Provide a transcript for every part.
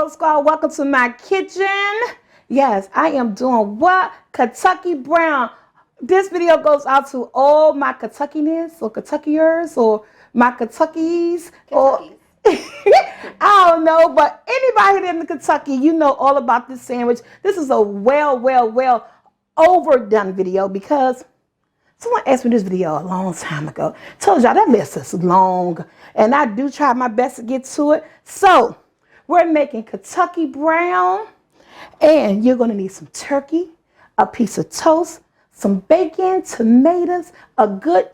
Soul Squad. Welcome to my kitchen. Yes, I am doing what? Kentucky Brown. This video goes out to all my Kentuckiness or Kentuckiers or my Kentuckies. Or I don't know, but anybody in Kentucky, you know all about this sandwich. This is a well overdone video because someone asked me this video a long time ago. Told y'all that list is long, and I do try my best to get to it. So we're making Kentucky Brown, and you're gonna need some turkey, a piece of toast, some bacon, tomatoes, a good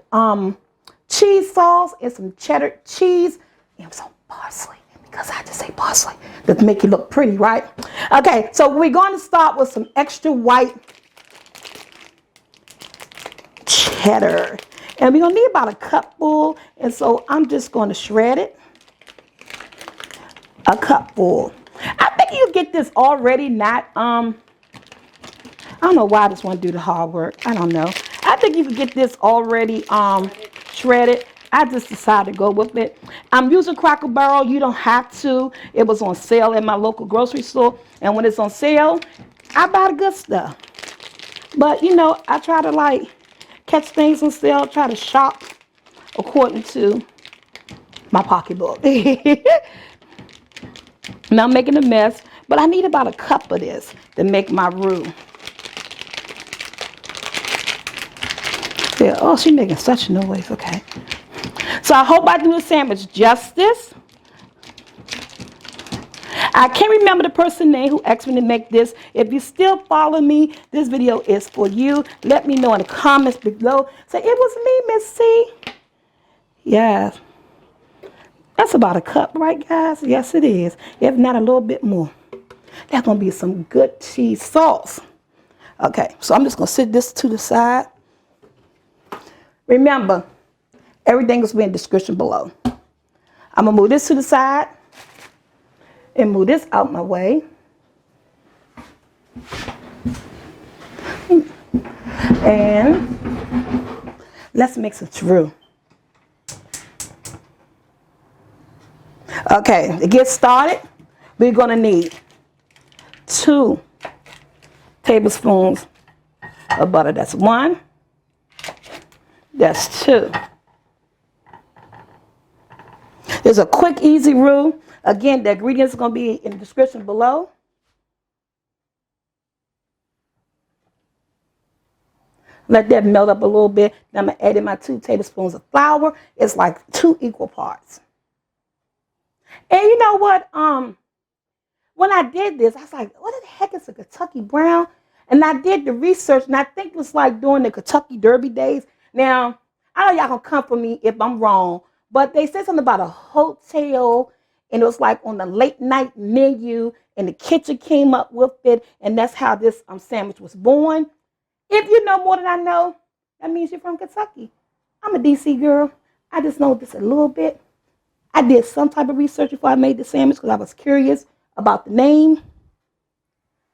cheese sauce, and some cheddar cheese, and some parsley, because I just say parsley to make it look pretty, right? Okay, so we're going to start with some extra white cheddar, and we're gonna need about a cupful, and so I'm just going to shred it. A cupful. I think you get this already, not I don't know why I just want to do the hard work. I don't know. I think you can get this already shredded. I just decided to go with it. I'm using Cracker Barrel. You don't have to. It was on sale in my local grocery store, and when it's on sale, I buy the good stuff. But you know, I try to like catch things on sale, try to shop according to my pocketbook. Now I'm making a mess, but I need about a cup of this to make my roux. Yeah, oh, she's making such noise. Okay. So I hope I do the sandwich justice. I can't remember the person's name who asked me to make this. If you still follow me, this video is for you. Let me know in the comments below. Say, it was me, Miss C. Yes. That's about a cup, right, guys? Yes, it is. If not, a little bit more. That's going to be some good cheese sauce. Okay, so I'm just going to sit this to the side. Remember, everything is in the description below. I'm going to move this to the side and move this out my way. And let's mix it through. Okay, to get started, we're going to need 2 tablespoons of butter. That's 1. That's 2. It's a quick, easy roux. Again, the ingredients are going to be in the description below. Let that melt up a little bit. Then I'm going to add in my 2 tablespoons of flour. It's like 2 equal parts. And you know what? When I did this, I was like, what the heck is a Kentucky Brown? And I did the research, and I think it was like during the Kentucky Derby days. Now, I know y'all gonna come for me if I'm wrong, but they said something about a hotel, and it was like on the late night menu, and the kitchen came up with it, and that's how this sandwich was born. If you know more than I know, that means you're from Kentucky. I'm a DC girl. I just know this a little bit. I did some type of research before I made the sandwich because I was curious about the name.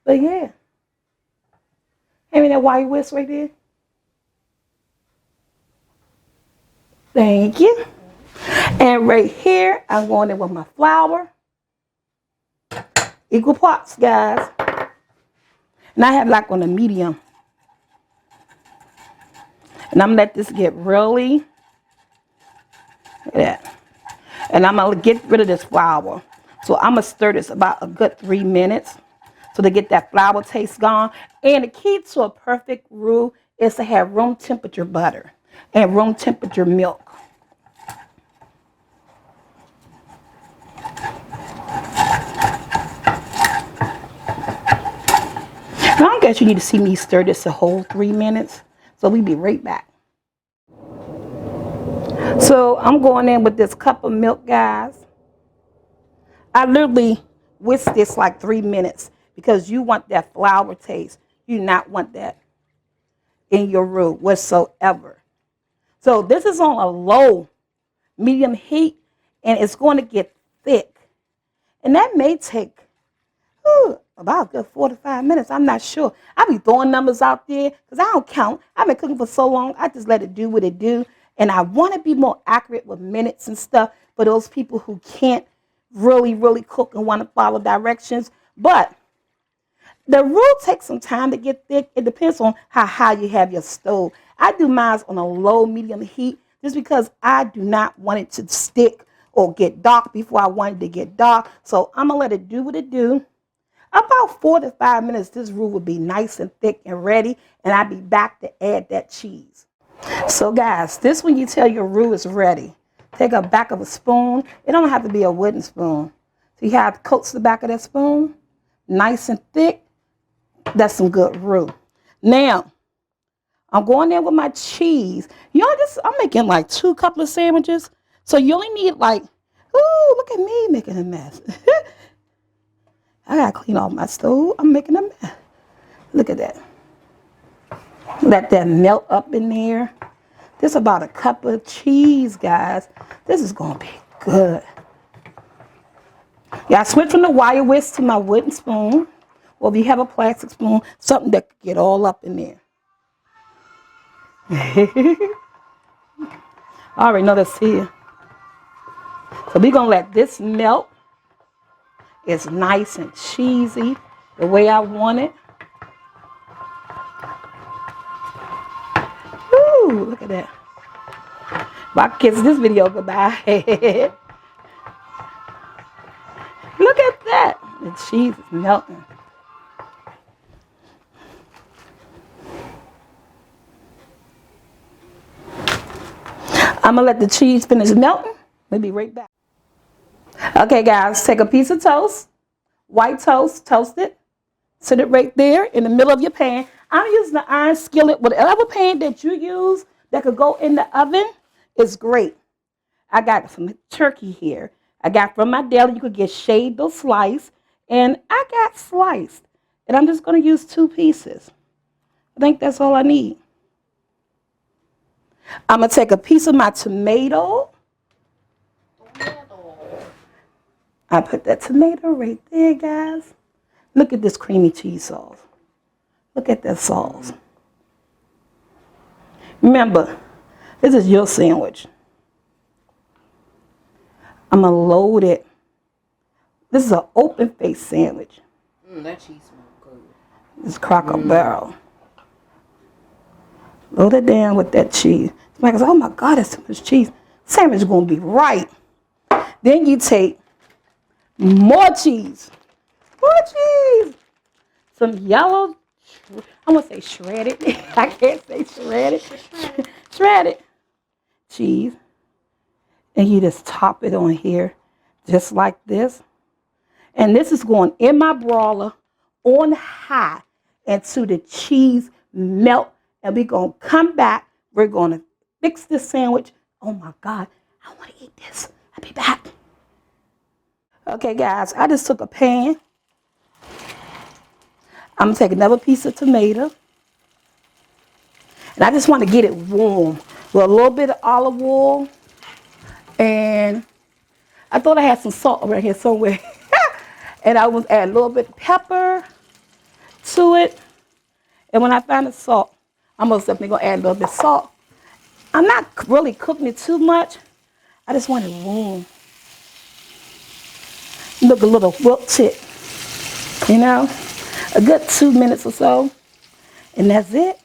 But yeah. Hand me that wire whisk right there. Thank you. And right here, I'm going in with my flour. Equal parts, guys. And I have like on a medium. And I'm going to let this get really, look at that. And I'm going to get rid of this flour. So I'm going to stir this about a good 3 minutes. So to get that flour taste gone. And the key to a perfect roux is to have room temperature butter and room temperature milk. I don't guess you need to see me stir this a whole 3 minutes. So we'll be right back. So I'm going in with this cup of milk, guys. I literally whisk this like 3 minutes because you want that flour taste. You do not want that in your roux whatsoever. So this is on a low, medium heat, and it's going to get thick. And that may take about a good 4 to 5 minutes. I'm not sure. I be throwing numbers out there because I don't count. I've been cooking for so long. I just let it do what it do. And I want to be more accurate with minutes and stuff for those people who can't really, really cook and want to follow directions. But the roux takes some time to get thick. It depends on how high you have your stove. I do mine on a low, medium heat just because I do not want it to stick or get dark before I want it to get dark. So I'm going to let it do what it do. About 4 to 5 minutes, this roux will be nice and thick and ready. And I'll be back to add that cheese. So guys, this when you tell your roux is ready. Take a back of a spoon. It don't have to be a wooden spoon. So you have to coat the back of that spoon. Nice and thick. That's some good roux. Now, I'm going in with my cheese. I'm making like 2 couple of sandwiches. So you only need like, ooh, look at me making a mess. I gotta clean off my stove. I'm making a mess. Look at that. Let that melt up in there. This is about a cup of cheese, guys. This is gonna be good. Yeah, I switched from the wire whisk to my wooden spoon. Or if you have a plastic spoon, something that could get all up in there. I already know that's here. So we're going to let this melt. It's nice and cheesy the way I want it. Ooh, look at that. My kids, this video goodbye. Look at that. The cheese is melting. I'm going to let the cheese finish melting. We'll be right back. Okay, guys, take a piece of toast, white toast, toast it. Sit it right there in the middle of your pan. I'm using the iron skillet. Whatever pan that you use that could go in the oven is great. I got some turkey here. I got from my deli. You could get shaved or sliced. And I got sliced. And I'm just going to use 2 pieces. I think that's all I need. I'm going to take a piece of my tomato. I put that tomato right there, guys. Look at this creamy cheese sauce. Look at that sauce. Remember, this is your sandwich. I'm going to load it. This is an open-faced sandwich. That cheese smells good. This Cracker Barrel. Load it down with that cheese. Somebody goes, oh my God, that's too much cheese. Sandwich is going to be right. Then you take more cheese. More cheese. Some yellow, I'm going to say shredded. I can't say shredded. Shredded cheese. And you just top it on here just like this. And this is going in my broiler on high until the cheese melt. And we're going to come back. We're going to fix this sandwich. Oh my God, I want to eat this. I'll be back. Okay, guys, I just took a pan. I'm going to take another piece of tomato. And I just want to get it warm with a little bit of olive oil. And I thought I had some salt around here somewhere. And I was add a little bit of pepper to it. And when I find the salt, I'm most definitely going to add a little bit of salt. I'm not really cooking it too much. I just want it warm. Look a little wilted, you know, a good 2 minutes or so. And that's it.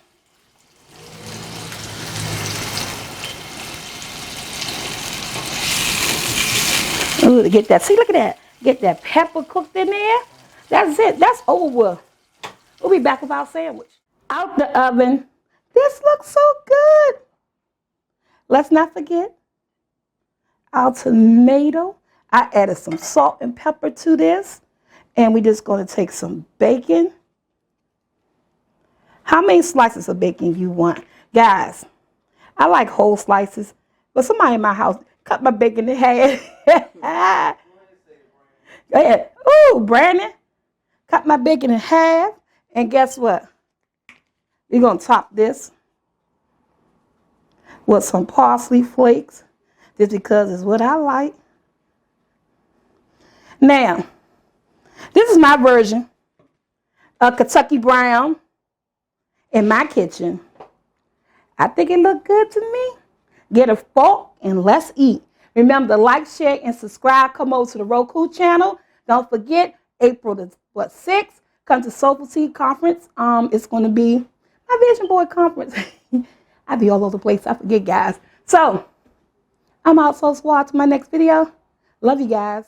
Ooh, to get that, see, look at that. Get that pepper cooked in there. That's it. That's over with. We'll be back with our sandwich. Out the oven. This looks so good. Let's not forget our tomato. I added some salt and pepper to this. And we're just going to take some bacon. How many slices of bacon you want? Guys, I like whole slices. But somebody in my house cut my bacon in half. Go ahead. Ooh, Brandon. Cut my bacon in half. And guess what? We're going to top this with some parsley flakes. Just because it's what I like. Now, this is my version of Kentucky Brown in my kitchen. I think it looked good to me. Get a fork and let's eat. Remember to like, share, and subscribe. Come over to the Roku channel. Don't forget, April the 6th, come to SoulfulT conference. It's going to be my Vision Board conference. I be all over the place. I forget, guys. So, I'm out, Soul Squad, to my next video. Love you guys.